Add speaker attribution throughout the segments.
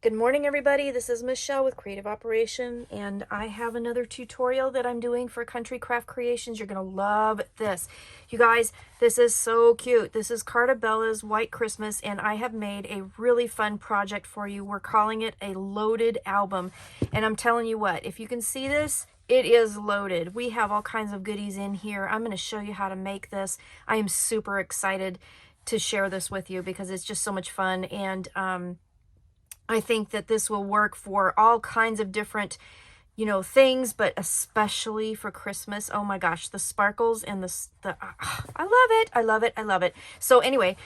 Speaker 1: Good morning, everybody. This is Michelle with Creative Operation, and I have another tutorial that I'm doing for Country Craft Creations. You're going to love this. You guys, this is so cute. This is Cardabella's White Christmas, and I have made a really fun project for you. We're calling it a loaded album, and I'm telling you what, if you can see this, it is loaded. We have all kinds of goodies in here. I'm going to show you how to make this. I am super excited to share this with you because it's just so much fun, and I think that this will work for all kinds of different, things, but especially for Christmas. Oh my gosh, the sparkles and I love it. I love it. I love it. So anyway,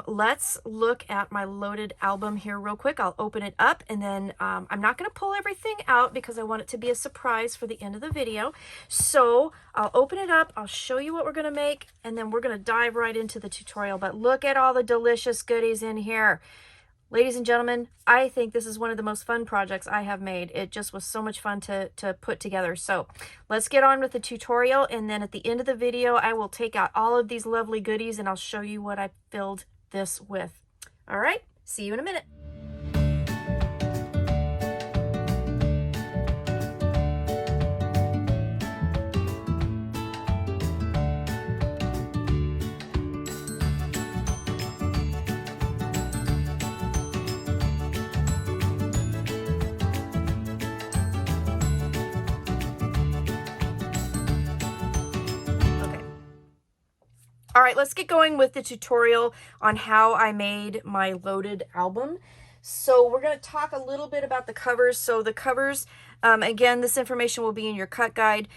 Speaker 1: let's look at my loaded album here real quick. I'll open it up and then I'm not going to pull everything out because I want it to be a surprise for the end of the video. So I'll open it up. I'll show you what we're going to make and then we're going to dive right into the tutorial. But look at all the delicious goodies in here. Ladies and gentlemen, I think this is one of the most fun projects I have made. It just was so much fun to put together. So let's get on with the tutorial, and then at the end of the video, I will take out all of these lovely goodies and I'll show you what I filled this with. All right, see you in a minute. All right, let's get going with the tutorial on how I made my loaded album. So we're going to talk a little bit about the covers. So the covers, again, this information will be in your cut guide.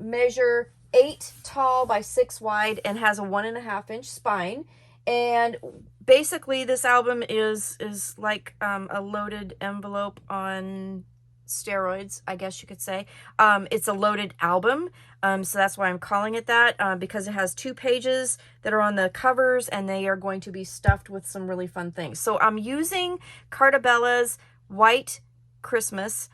Speaker 1: Measure 8 tall by 6 wide and has a 1.5 inch spine. And basically this album is like a loaded envelope on steroids, I guess you could say. It's a loaded album, so that's why I'm calling it that, because it has 2 pages that are on the covers and they are going to be stuffed with some really fun things. So I'm using Cardabella's White Christmas.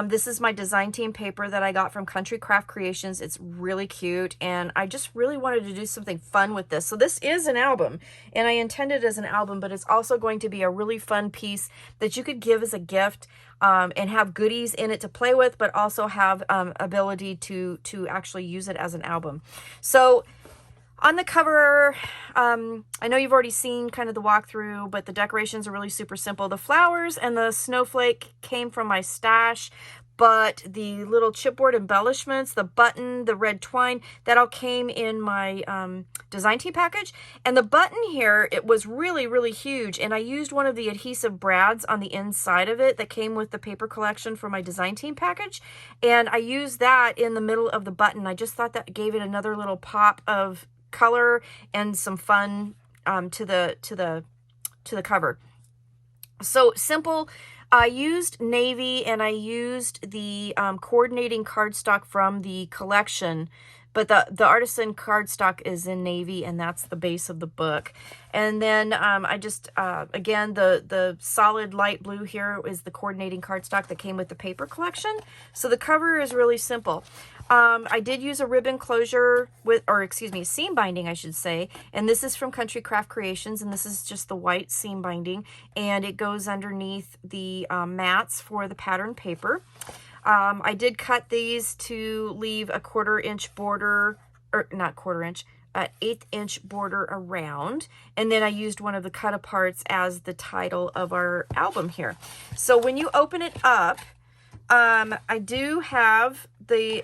Speaker 1: This is my design team paper that I got from Country Craft Creations. It's really cute, and I just really wanted to do something fun with this. So this is an album, and I intended it as an album, but it's also going to be a really fun piece that you could give as a gift, and have goodies in it to play with, but also have ability to actually use it as an album. So on the cover, I know you've already seen kind of the walkthrough, but the decorations are really super simple. The flowers and the snowflake came from my stash, but the little chipboard embellishments, the button, the red twine, that all came in my design team package. And the button here, it was really, really huge. And I used one of the adhesive brads on the inside of it that came with the paper collection for my design team package. And I used that in the middle of the button. I just thought that gave it another little pop of color and some fun to the cover. So simple. I used navy and I used the coordinating cardstock from the collection, but the artisan cardstock is in navy, and that's the base of the book. And then I just, again, the solid light blue here is the coordinating cardstock that came with the paper collection. So the cover is really simple. I did use a ribbon closure seam binding, I should say. And this is from Country Craft Creations, and this is just the white seam binding. And it goes underneath the mats for the pattern paper. I did cut these to leave a 1/4 inch border, or not 1/4 inch, 1/8 inch border around. And then I used one of the cut aparts as the title of our album here. So when you open it up, I do have the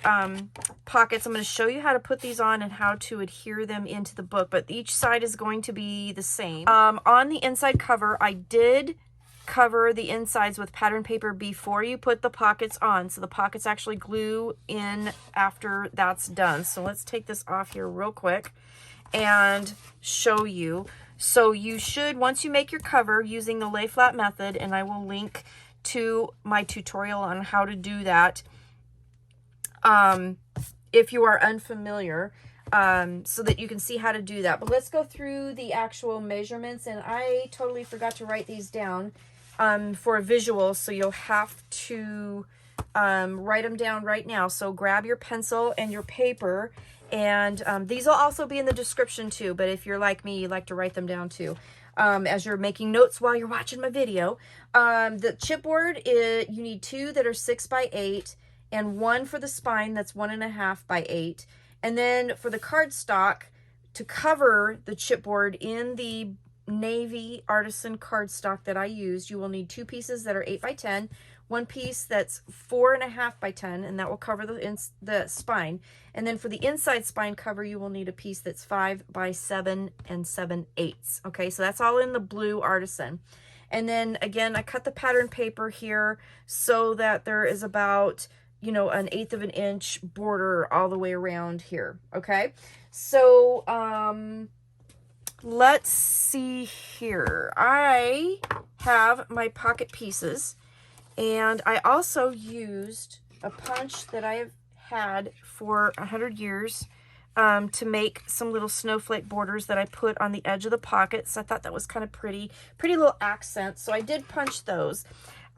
Speaker 1: pockets. I'm going to show you how to put these on and how to adhere them into the book, but each side is going to be the same. On the inside cover, I did cover the insides with pattern paper before you put the pockets on, so the pockets actually glue in after that's done. So let's take this off here real quick and show you. So you should, once you make your cover using the lay flat method, and I will link to my tutorial on how to do that if you are unfamiliar, so that you can see how to do that. But let's go through the actual measurements, and I totally forgot to write these down for a visual, so you'll have to write them down right now. So grab your pencil and your paper, and these will also be in the description too, but if you're like me, you like to write them down too. as you're making notes while you're watching my video. The chipboard, you need 2 that are 6 by 8 and 1 for the spine that's 1.5 by 8. And then for the cardstock, to cover the chipboard in the navy artisan cardstock that I used, you will need 2 pieces that are 8 by 10, 1 piece that's 4.5 by 10, and that will cover the spine. And then for the inside spine cover, you will need a piece that's 5 by 7 and 7/8. Okay, so that's all in the blue artisan. And then again, I cut the pattern paper here so that there is about, you know, 1/8 of an inch border all the way around here. Okay, so let's see here. I have my pocket pieces, and I also used a punch that I have had for 100 years to make some little snowflake borders that I put on the edge of the pockets. I thought that was kind of pretty little accent, so I did punch those.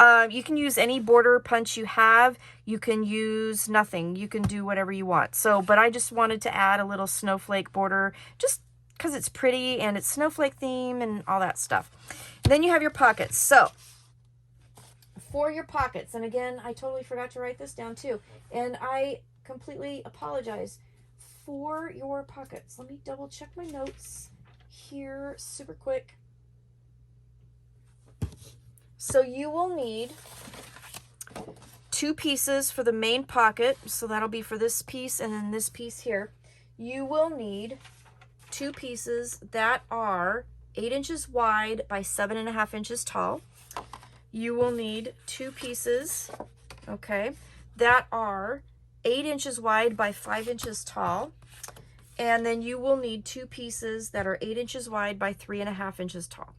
Speaker 1: You can use any border punch you have. You can use nothing. You can do whatever you want. So, but I just wanted to add a little snowflake border just because it's pretty and it's snowflake theme and all that stuff. And then you have your pockets. So, for your pockets, and again, I totally forgot to write this down too, and I completely apologize. For your pockets, let me double check my notes here super quick. So you will need 2 pieces for the main pocket, so that'll be for this piece and then this piece here. You will need 2 pieces that are 8 inches wide by 7.5 inches tall. You will need 2 pieces, okay, that are 8 inches wide by 5 inches tall. And then you will need 2 pieces that are 8 inches wide by 3.5 inches tall.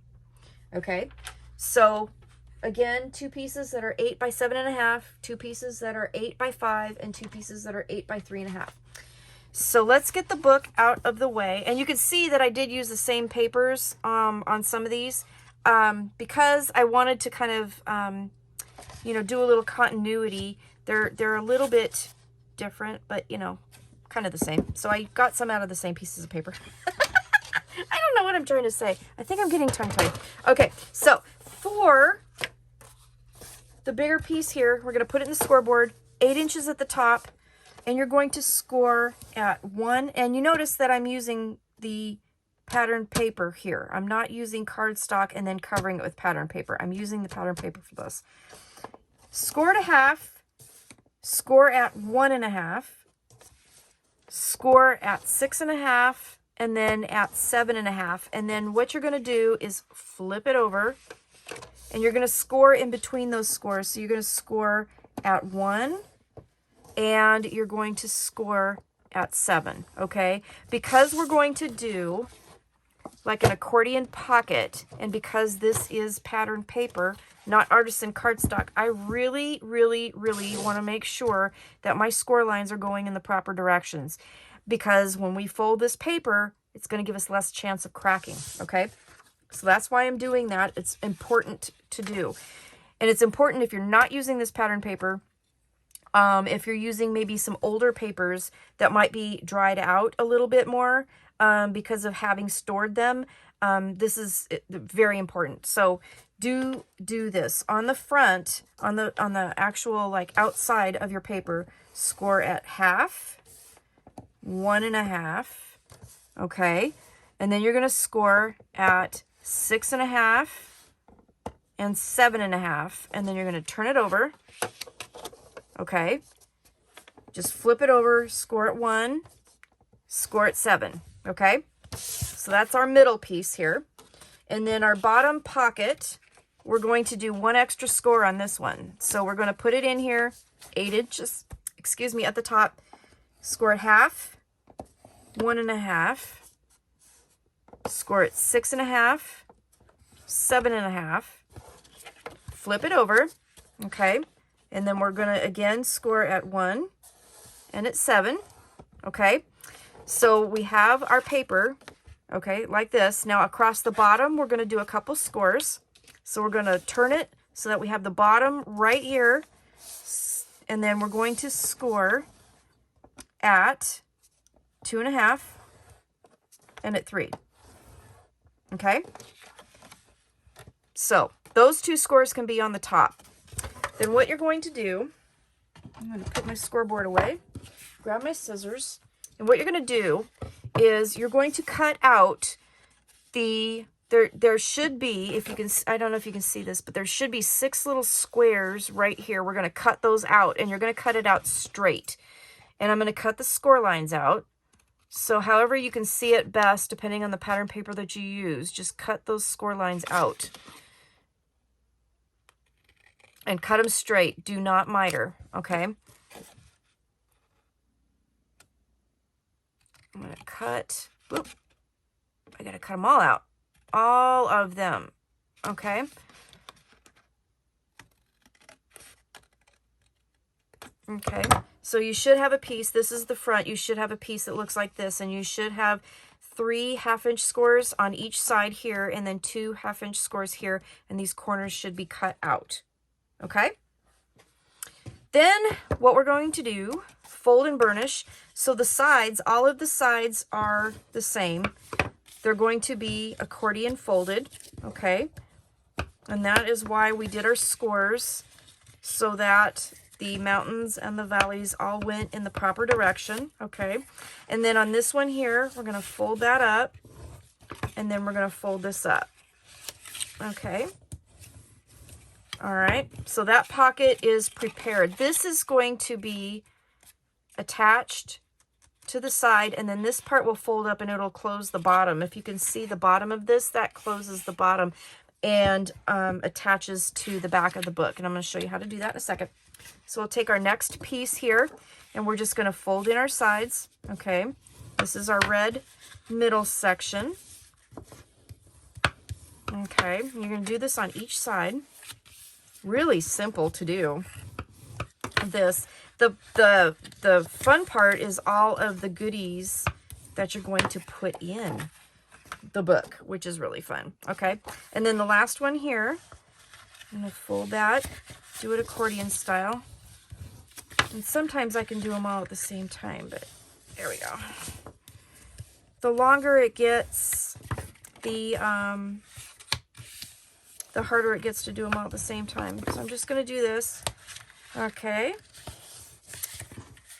Speaker 1: Okay, so again, 2 pieces that are 8 by 7.5, 2 pieces that are 8 by 5, and 2 pieces that are 8 by 3.5. So let's get the book out of the way. And you can see that I did use the same papers on some of these because I wanted to kind of, you know, do a little continuity. They're a little bit different, but, you know, kind of the same. So I got some out of the same pieces of paper. I don't know what I'm trying to say. I think I'm getting tongue-tied. Okay, so for the bigger piece here, we're going to put it in the scoreboard, 8 inches at the top, and you're going to score at 1. And you notice that I'm using the pattern paper here. I'm not using cardstock and then covering it with pattern paper. I'm using the pattern paper for this. Score at 1/2, score at 1.5, score at 6.5, and then at 7.5. And then what you're going to do is flip it over, and you're going to score in between those scores. So you're going to score at 1, and you're going to score at 7, okay? Because we're going to do like an accordion pocket, and because this is pattern paper, not artisan cardstock, I really, really, really want to make sure that my score lines are going in the proper directions, because when we fold this paper, it's going to give us less chance of cracking, okay? So that's why I'm doing that. It's important to do. And it's important if you're not using this pattern paper, if you're using maybe some older papers that might be dried out a little bit more because of having stored them, this is very important. So do this on the front, on the actual like outside of your paper. Score at 1/2, 1.5, okay, and then you're going to score at 6.5 and 7.5, and then you're going to turn it over. Okay, just flip it over, score at 1, score at 7, okay? So that's our middle piece here. And then our bottom pocket, we're going to do 1 extra score on this one. So we're going to put it in here, 8 inches, excuse me, at the top, score at 1/2, 1.5, score at 6.5, 7.5, flip it over, okay? And then we're going to, again, score at 1 and at 7, okay? So we have our paper, okay, like this. Now, across the bottom, we're going to do a couple scores. So we're going to turn it so that we have the bottom right here. And then we're going to score at 2.5 and at 3, okay? So those two scores can be on the top. Then what you're going to do, I'm going to put my scoreboard away, grab my scissors, and what you're going to do is you're going to cut out there should be, if you can, I don't know if you can see this, but there should be 6 little squares right here. We're going to cut those out, and you're going to cut it out straight. And I'm going to cut the score lines out. So however you can see it best, depending on the pattern paper that you use, just cut those score lines out. And cut them straight. Do not miter, okay? I'm going to cut, whoop, I got to cut them all out. All of them, okay? Okay, so you should have a piece. This is the front. You should have a piece that looks like this, and you should have 3 half-inch scores on each side here, and then 2 half-inch scores here, and these corners should be cut out, okay? Then what we're going to do, fold and burnish. So the sides, all of the sides are the same. They're going to be accordion folded, okay? And that is why we did our scores, so that the mountains and the valleys all went in the proper direction, okay? And then on this one here, we're gonna fold that up, and then we're gonna fold this up, okay? All right, so that pocket is prepared. This is going to be attached to the side, and then this part will fold up and it'll close the bottom. If you can see the bottom of this, that closes the bottom and attaches to the back of the book. And I'm going to show you how to do that in a second. So we'll take our next piece here, and we're just going to fold in our sides, okay? This is our red middle section. Okay, you're going to do this on each side. Really simple to do this. The fun part is all of the goodies that you're going to put in the book, which is really fun. Okay, and then the last one here, I'm going to fold that, do it accordion style. And sometimes I can do them all at the same time, but there we go. The longer it gets, the harder it gets to do them all at the same time. So I'm just going to do this. Okay.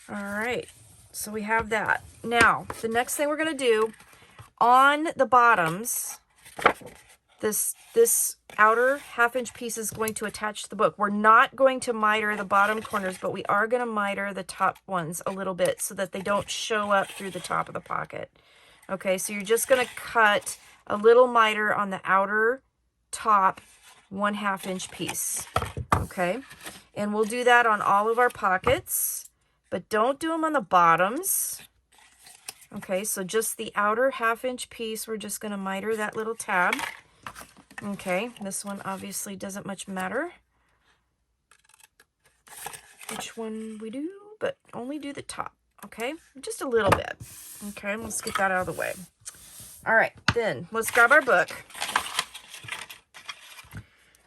Speaker 1: All right, so we have that. Now, the next thing we're going to do, on the bottoms, this outer half-inch piece is going to attach to the book. We're not going to miter the bottom corners, but we are going to miter the top ones a little bit so that they don't show up through the top of the pocket. Okay, so you're just going to cut a little miter on the outer top 1/2 inch piece. Okay, and we'll do that on all of our pockets. But don't do them on the bottoms. Okay, so just the outer 1/2 inch piece, we're just going to miter that little tab. Okay, this one obviously doesn't much matter which one we do, but only do the top, okay? Just a little bit. Okay, let's get that out of the way. All right, then let's grab our book.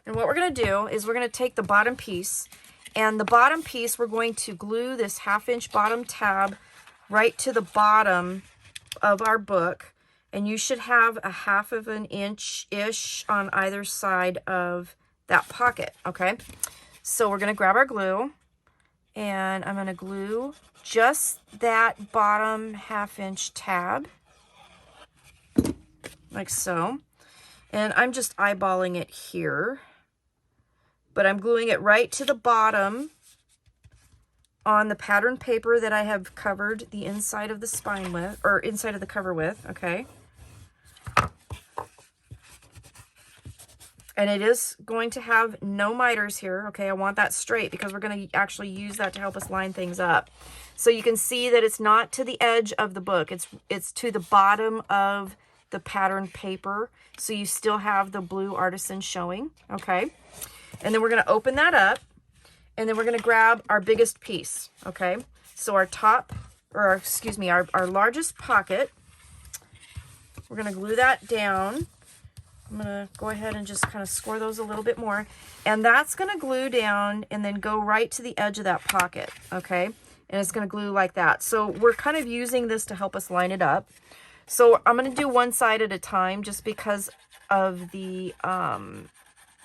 Speaker 1: And what we're going to do is we're going to take the bottom piece, and the bottom piece, we're going to glue this 1/2 inch bottom tab right to the bottom of our book. And you should have a 1/2 inch-ish on either side of that pocket, okay? So we're going to grab our glue, and I'm going to glue just that bottom 1/2 inch tab, like so. And I'm just eyeballing it here, but I'm gluing it right to the bottom on the pattern paper that I have covered the inside of the spine with, or inside of the cover with, okay? And it is going to have no miters here, okay? I want that straight because we're going to actually use that to help us line things up. So you can see that it's not to the edge of the book. It's to the bottom of the pattern paper. So you still have the blue artisan showing, okay? And then we're going to open that up, and then we're going to grab our biggest piece, okay? So our top, or excuse me, our largest pocket, we're going to glue that down. I'm going to go ahead and just kind of score those a little bit more. And that's going to glue down and then go right to the edge of that pocket, okay? And it's going to glue like that. So we're kind of using this to help us line it up. So I'm going to do one side at a time just because of the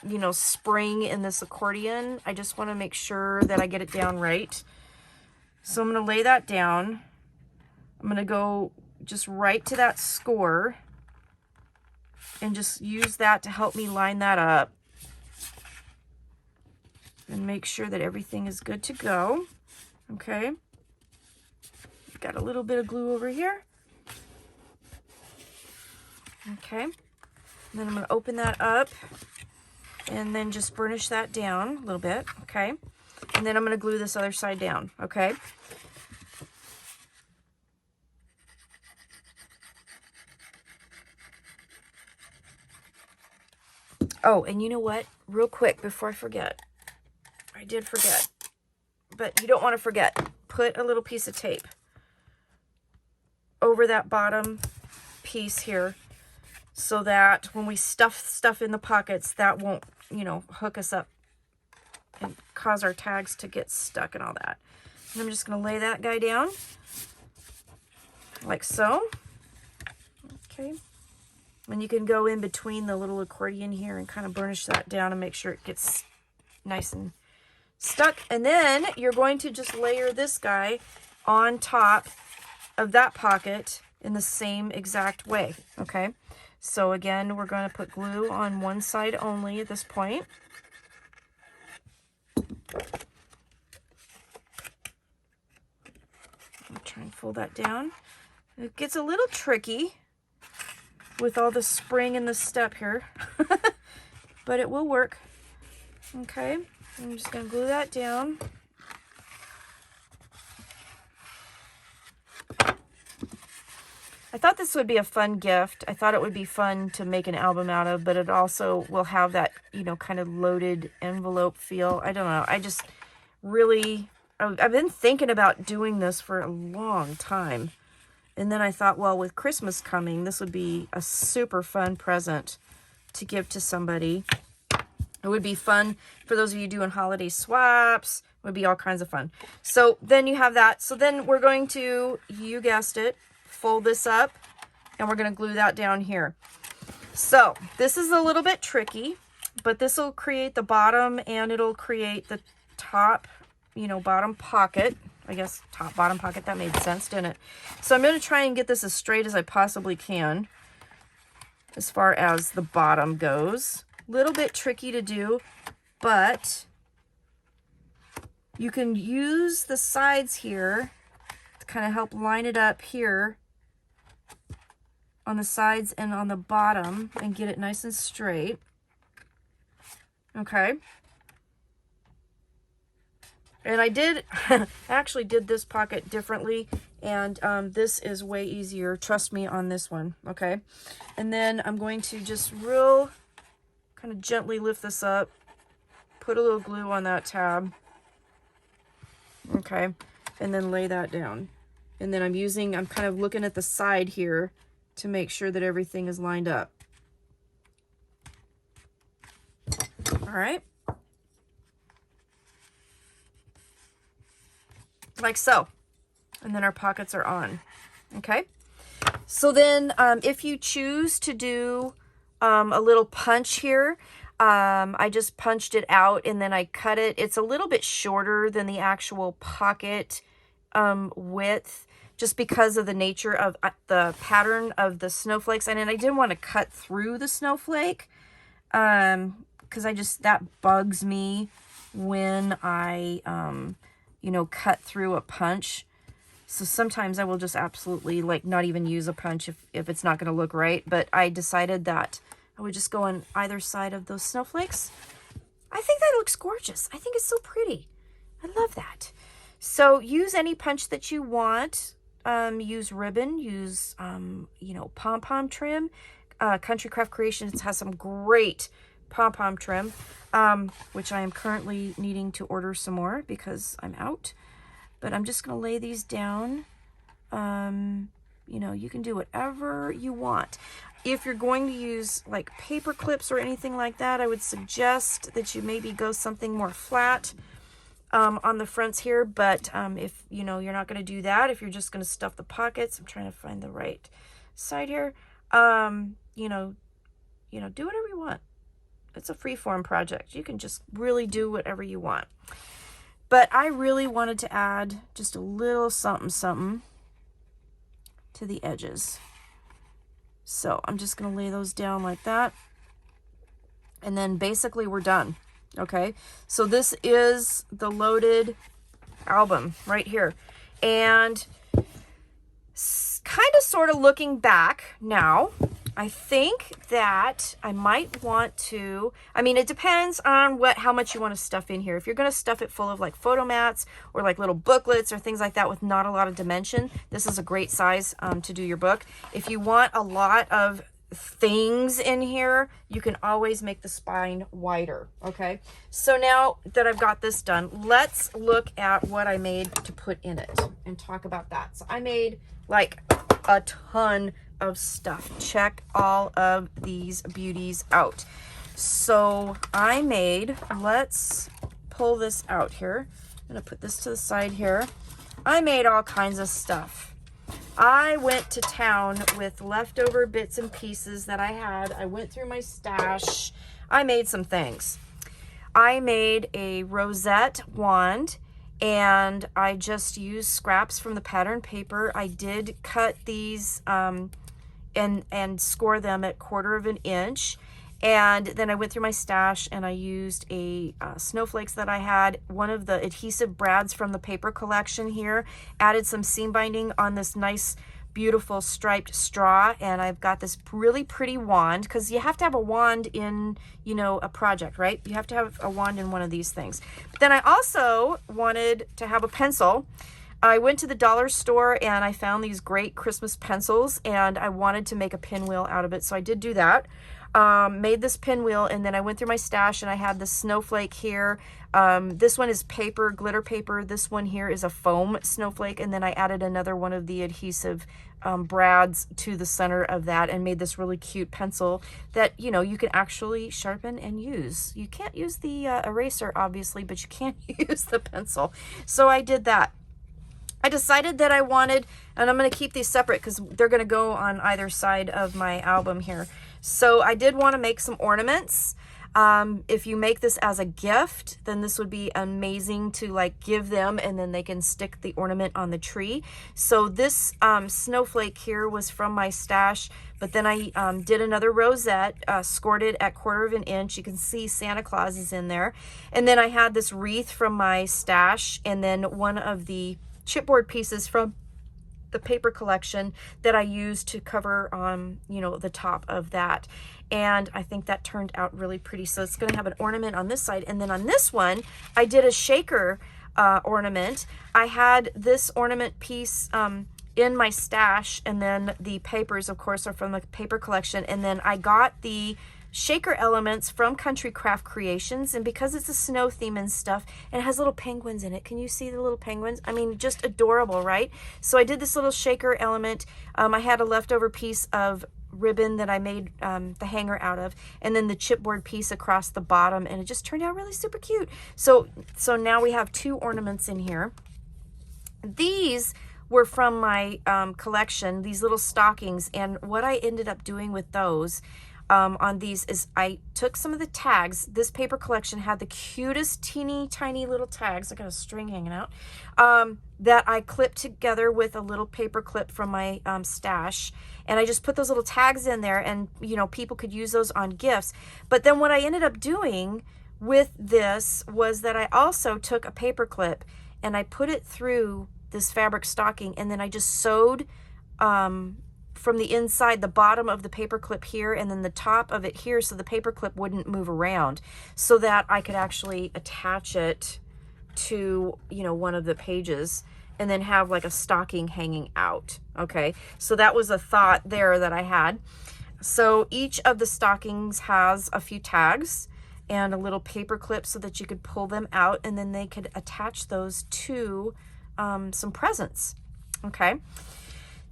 Speaker 1: you know, spring in this accordion. I just want to make sure that I get it down right. So I'm going to lay that down. I'm going to go just right to that score and just use that to help me line that up and make sure that everything is good to go. Okay. Got a little bit of glue over here. Okay. And then I'm going to open that up and then just burnish that down a little bit. Okay. And then I'm going to glue this other side down. Okay. Oh, and you know what? Real quick, before I forget. I did forget. But you don't want to forget. Put a little piece of tape over that bottom piece here so that when we stuff stuff in the pockets, that won't, you know, hook us up and cause our tags to get stuck and all that. And I'm just going to lay that guy down like so. Okay. And you can go in between the little accordion here and kind of burnish that down and make sure it gets nice and stuck. And then you're going to just layer this guy on top of that pocket in the same exact way. Okay. So again, we're going to put glue on one side only at this point. I'll try and fold that down. It gets a little tricky with all the spring and the step here, but it will work. Okay, I'm just going to glue that down. I thought this would be a fun gift. I thought it would be fun to make an album out of, but it also will have that, you know, kind of loaded envelope feel. I don't know. I just really, I've been thinking about doing this for a long time. And then I thought, well, with Christmas coming, this would be a super fun present to give to somebody. It would be fun for those of you doing holiday swaps. It would be all kinds of fun. So then you have that. So then we're going to, you guessed it, fold this up, and we're going to glue that down here. So this is a little bit tricky, but this will create the bottom and it'll create the top, you know, bottom pocket. I guess top bottom pocket. That made sense, didn't it? So I'm going to try and get this as straight as I possibly can as far as the bottom goes. Little bit tricky to do, but you can use the sides here to kind of help line it up here on the sides and on the bottom and get it nice and straight. Okay. And I did, actually did this pocket differently, and this is way easier. Trust me on this one, okay? And then I'm going to just real kind of gently lift this up, put a little glue on that tab, okay? And then lay that down. And then I'm kind of looking at the side here to make sure that everything is lined up. All right. Like so. And then our pockets are on. Okay. So then if you choose to do a little punch here, I just punched it out and then I cut it. It's a little bit shorter than the actual pocket width, just because of the nature of the pattern of the snowflakes. And then I didn't want to cut through the snowflake because that bugs me when I, you know, cut through a punch. So sometimes I will just absolutely like not even use a punch if it's not going to look right. But I decided that I would just go on either side of those snowflakes. I think that looks gorgeous. I think it's so pretty. I love that. So use any punch that you want. Use ribbon, use, you know, pom-pom trim. Country Craft Creations has some great pom-pom trim, which I am currently needing to order some more because I'm out. But I'm just going to lay these down. You know, you can do whatever you want. If you're going to use like paper clips or anything like that, I would suggest that you maybe go something more flat on the fronts here. But if, you know, you're not going to do that, if you're just going to stuff the pockets, I'm trying to find the right side here, you know, do whatever you want. it's a freeform project. You can just really do whatever you want. But I really wanted to add just a little something something to the edges. So I'm just going to lay those down like that. And then basically we're done. Okay, so this is the loaded album right here. And kind of sort of looking back now, I think that I might want to, I mean, it depends on how much you want to stuff in here. If you're going to stuff it full of like photo mats or like little booklets or things like that with not a lot of dimension, this is a great size to do your book. If you want a lot of things in here, you can always make the spine wider. Okay, so now that I've got this done, let's look at what I made to put in it and talk about that. So I made like a ton of stuff. Check all of these beauties out. So I made, let's pull this out here. I'm gonna put this to the side here. I made all kinds of stuff. I went to town with leftover bits and pieces that I had. I went through my stash. I made some things. I made a rosette wand, and I just used scraps from the pattern paper. I did cut these and score them at 1/4 of an inch. And then I went through my stash and I used a snowflakes that I had, one of the adhesive brads from the paper collection here, added some seam binding on this nice beautiful striped straw, and I've got this really pretty wand, because you have to have a wand in, you know, a project, right? You have to have a wand in one of these things. But then I also wanted to have a pencil. I went to the dollar store and I found these great Christmas pencils, and I wanted to make a pinwheel out of it, so I did do that. Made this pinwheel, and then I went through my stash and I had the snowflake here. This one is paper, glitter paper. This one here is a foam snowflake, and then I added another one of the adhesive brads to the center of that and made this really cute pencil that, you know, you can actually sharpen and use. You can't use the eraser, obviously, but you can use the pencil. So I did that. I decided that I wanted, and I'm going to keep these separate because they're going to go on either side of my album here. So I did want to make some ornaments. If you make this as a gift, then this would be amazing to like give them, and then they can stick the ornament on the tree. So this snowflake here was from my stash, but then I did another rosette, scored it at 1/4 of an inch. You can see Santa Claus is in there. And then I had this wreath from my stash, and then one of the chipboard pieces from the paper collection that I used to cover you know, the top of that. And I think that turned out really pretty. So it's going to have an ornament on this side, and then on this one I did a shaker ornament. I had this ornament piece in my stash, and then the papers, of course, are from the paper collection, and then I got the shaker elements from Country Craft Creations, and because it's a snow theme and stuff, and it has little penguins in it. Can you see the little penguins? I mean, just adorable, right? So I did this little shaker element. I had a leftover piece of ribbon that I made the hanger out of, and then the chipboard piece across the bottom, and it just turned out really super cute. So now we have 2 ornaments in here. These were from my collection, these little stockings, and what I ended up doing with those on these is I took some of the tags. This paper collection had the cutest teeny tiny little tags. I got a string hanging out that I clipped together with a little paper clip from my stash, and I just put those little tags in there, and you know, people could use those on gifts. But then what I ended up doing with this was that I also took a paper clip and I put it through this fabric stocking, and then I just sewed from the inside the bottom of the paper clip here, and then the top of it here, so the paper clip wouldn't move around, so that I could actually attach it to, you know, one of the pages, and then have like a stocking hanging out. Okay, so that was a thought there that I had. So each of the stockings has a few tags and a little paper clip so that you could pull them out, and then they could attach those to some presents. Okay.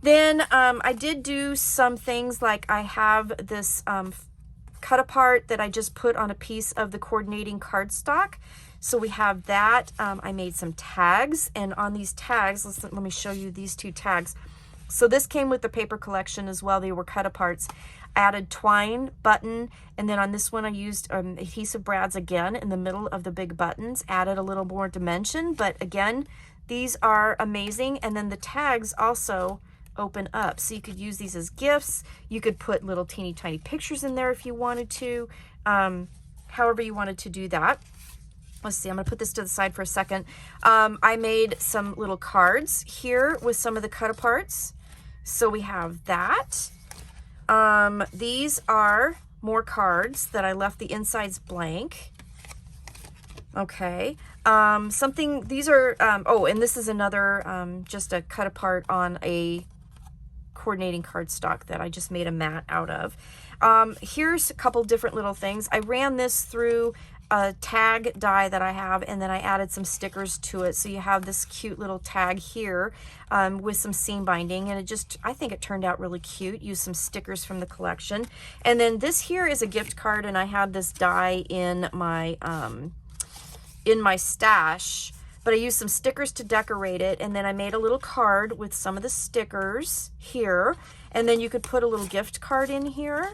Speaker 1: Then I did do some things, like I have this cut apart that I just put on a piece of the coordinating cardstock. So we have that. I made some tags, and on these tags, let me show you these 2 tags. So this came with the paper collection as well. They were cut aparts. added twine button, and then on this one I used adhesive brads again in the middle of the big buttons, added a little more dimension, but again, these are amazing. And then the tags also open up, so you could use these as gifts. You could put little teeny tiny pictures in there if you wanted to, however you wanted to do that. Let's see, I'm gonna put this to the side for a second. I made some little cards here with some of the cut aparts. So we have that. These are more cards that I left the insides blank. Okay. These are, oh, and this is another, just a cut apart on a coordinating cardstock that I just made a mat out of. Here's a couple different little things. I ran this through a tag die that I have, and then I added some stickers to it. So you have this cute little tag here with some seam binding, and I think it turned out really cute. Use some stickers from the collection. And then this here is a gift card, and I had this die in my stash, but I used some stickers to decorate it, and then I made a little card with some of the stickers here, and then you could put a little gift card in here.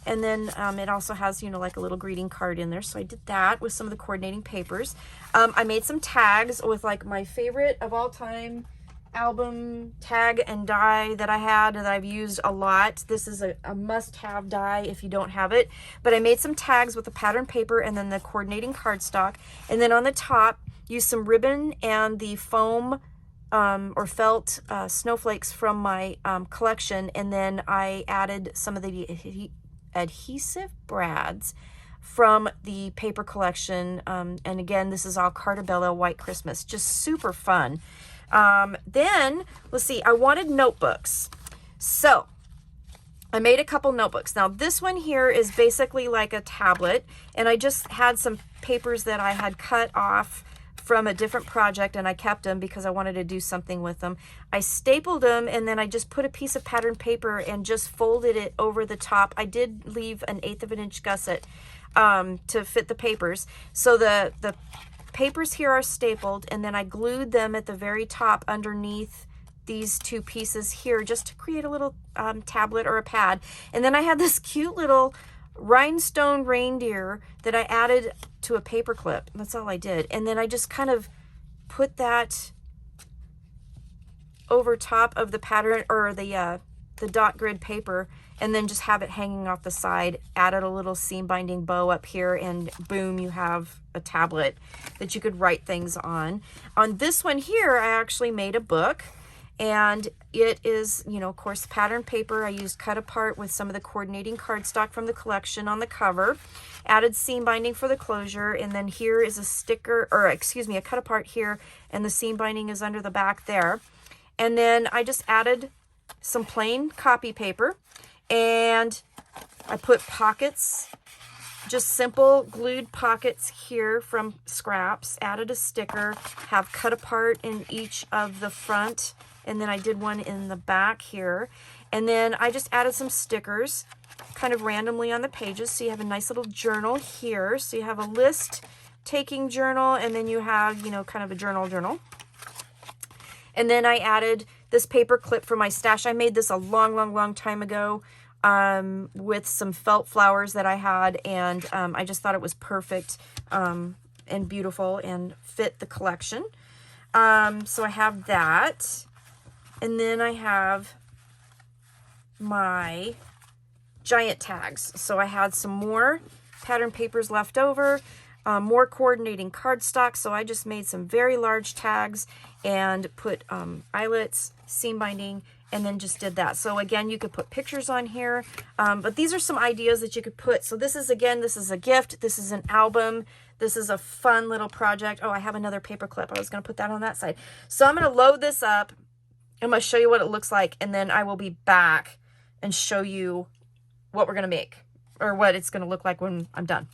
Speaker 1: And then it also has, you know, like a little greeting card in there. So I did that with some of the coordinating papers. I made some tags with like my favorite of all time album tag and die that I had that I've used a lot. This is a must-have die if you don't have it. But I made some tags with the pattern paper and then the coordinating cardstock. And then on the top, used some ribbon and the foam or felt snowflakes from my collection. And then I added some of the adhesive brads from the paper collection, and again, this is all Cartabella White Christmas, just super fun. Then let's see, I wanted notebooks, so I made a couple notebooks. Now this one here is basically like a tablet, and I just had some papers that I had cut off from a different project, and I kept them because I wanted to do something with them. I stapled them, and then I just put a piece of pattern paper and just folded it over the top. I did leave an 1/8 of an inch gusset to fit the papers. So the papers here are stapled, and then I glued them at the very top underneath these two pieces here just to create a little tablet or a pad. And then I had this cute little rhinestone reindeer that I added to a paper clip. That's all I did. And then I just kind of put that over top of the pattern or the dot grid paper, and then just have it hanging off the side. Added a little seam binding bow up here, and boom, you have a tablet that you could write things on. On this one here, I actually made a book. And it is, you know, of course, pattern paper. I used cut apart with some of the coordinating cardstock from the collection on the cover. Added seam binding for the closure. And then here is a sticker, or excuse me, a cut apart here. And the seam binding is under the back there. And then I just added some plain copy paper. And I put pockets, just simple glued pockets here from scraps. Added a sticker, have cut apart in each of the front. And then I did one in the back here. And then I just added some stickers kind of randomly on the pages. So you have a nice little journal here. So you have a list taking journal, and then you have, you know, kind of a journal. And then I added this paper clip for my stash. I made this a long time ago with some felt flowers that I had. And I just thought it was perfect and beautiful and fit the collection. So I have that. And then I have my giant tags. So I had some more pattern papers left over, more coordinating cardstock. So I just made some very large tags and put eyelets, seam binding, and then just did that. So again, you could put pictures on here, but these are some ideas that you could put. So this is, again, this is a gift. This is an album. This is a fun little project. Oh, I have another paper clip. I was going to put that on that side. So I'm going to load this up. I'm going to show you what it looks like, and then I will be back and show you what we're going to make, or what it's going to look like when I'm done.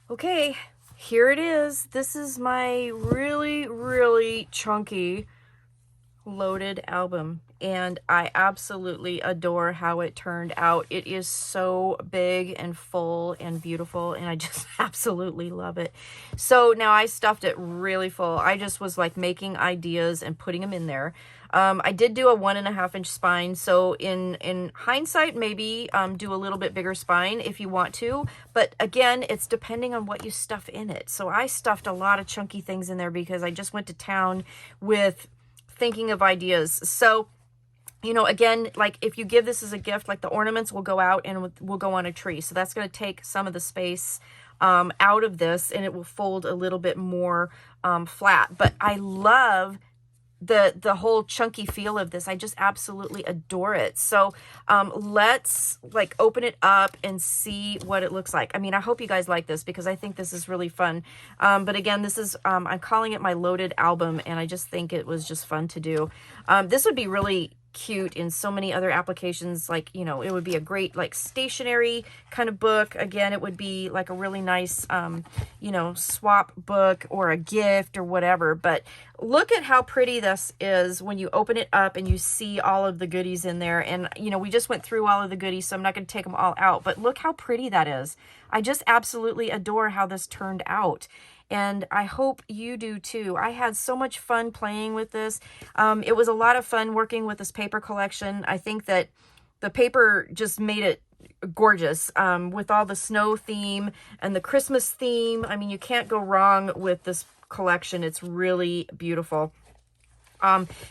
Speaker 1: Okay, here it is. This is my really chunky loaded album, and I absolutely adore how it turned out. It is so big and full and beautiful, and I just absolutely love it. So now I stuffed it really full. I just was like making ideas and putting them in there. I did do a 1.5 inch spine, so in hindsight, maybe do a little bit bigger spine if you want to, but again, it's depending on what you stuff in it. So I stuffed a lot of chunky things in there because I just went to town with thinking of ideas. So, you know, again, like if you give this as a gift, like the ornaments will go out and will go on a tree. So that's going to take some of the space out of this, and it will fold a little bit more flat. But I love the whole chunky feel of this. I just absolutely adore it. So let's like open it up and see what it looks like. I mean, I hope you guys like this because I think this is really fun. But again, this is, I'm calling it my loaded album, and I just think it was just fun to do. This would be really cute in so many other applications. Like, you know, it would be a great like stationery kind of book. Again, it would be like a really nice you know, swap book or a gift or whatever. But look at how pretty this is when you open it up and you see all of the goodies in there. And you know, we just went through all of the goodies, so I'm not going to take them all out, but look how pretty that is. I just absolutely adore how this turned out, and I hope you do too. I had so much fun playing with this. It was a lot of fun working with this paper collection. I think that the paper just made it gorgeous with all the snow theme and the Christmas theme. I mean, you can't go wrong with this collection. It's really beautiful.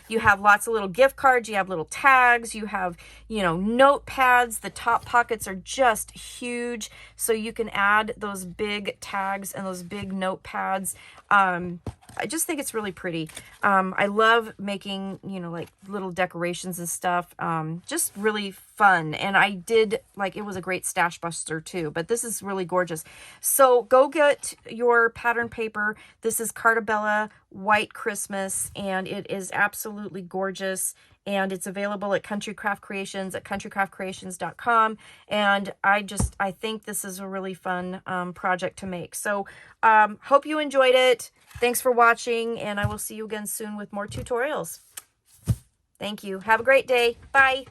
Speaker 1: You have lots of little gift cards, you have little tags, you have, you know, notepads. The top pockets are just huge, so you can add those big tags and those big notepads. I just think it's really pretty. I love making, you know, like little decorations and stuff. Just really fun. And I did, like, it was a great stash buster too, but this is really gorgeous. So go get your pattern paper. This is Cartabella White Christmas, and it is absolutely gorgeous. And it's available at Country Craft Creations at countrycraftcreations.com. And I think this is a really fun project to make. So hope you enjoyed it. Thanks for watching, and I will see you again soon with more tutorials. Thank you. Have a great day. Bye.